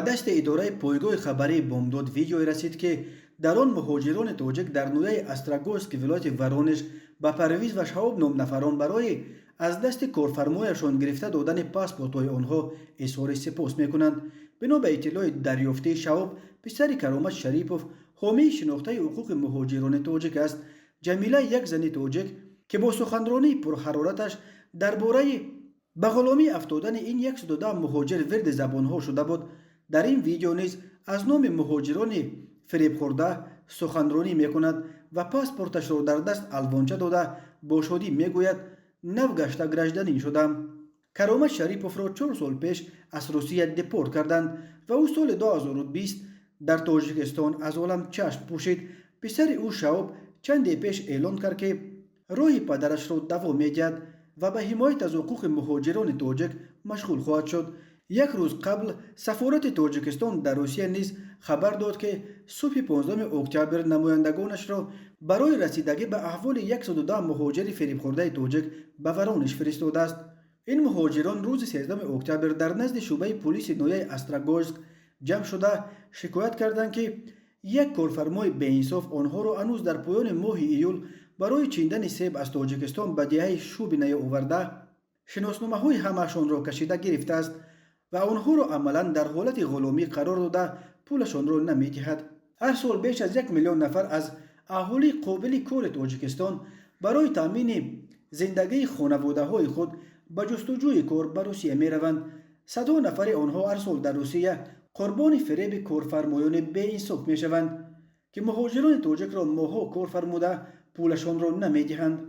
دست اداره پایگاه خبری بامداد ویدیویی رسید که در آن مهاجران تاجیک در نویه استراگورسک ولایت ورونش با پرویز و شهاب نام نفران برای از دست کارفرمایشان گرفته دادن پاسپورت‌های آنها اظهار سپاس می‌کنند. بنا به اطلاع دریافته، شهاب پسر کرامت شریپوف حامی شناخته حقوق مهاجران تاجیک است. جمیله یک زن تاجیک که با سخنرانی پرحرارتش درباره به غلامی افتادن این 110 مهاجر ورد زبانها شده بود، در این ویدیو نیز از نام مهاجران فریب خورده سخنرانی میکند و پاسپورتش را در دست الوانچه داده با شادی میگوید نو گشته گرجدنی شدم. کرامت شریپوف را 4 سال پیش از روسیه دپورت کردند و او سال 2020 در تاجیکستان از عالم چشم پوشید. پسر او شهاب چندی پیش اعلان کرد که راه پدرش را دوام میدهد و به حمایت از حقوق مهاجران تاجیک مشغول خواهد شد. یک روز قبل سفارت تاجیکستان در روسیه نیز خبر داد که صبح 15 اکتبر نمایندگانش را برای رسیدگی به احوال 110 مهاجر فریب خورده تاجیک به ورونش فرستاده است. این مهاجران روز 13 اکتبر در نزد شعبه پلیس نویه استراگورسک جمع شده شکایت کردند که یک کارفرمای بی‌انصاف آنها را هنوز در پایان ماه ایول برای چیندن سیب از تاجیکستان به دهه شوب نیاورده شناسنامه‌های همه‌شان را کشیده گرفته است و آنها را عملاً در حالت غلامی قرار داده پولشان را نمی‌دهد. هر سال بیش از 1 میلیون نفر از اهالی قابل کار تاجیکستان برای تامین زندگی خانواده‌های خود به جستجوی کار به روسیه می‌روند. صدها نفر آنها هر سال در روسیه قربانی فریب کارفرمایان بی‌انصاف می‌شوند که مهاجران تاجیک را ماه‌ها کار فرموده پولشان را نمی‌دهند.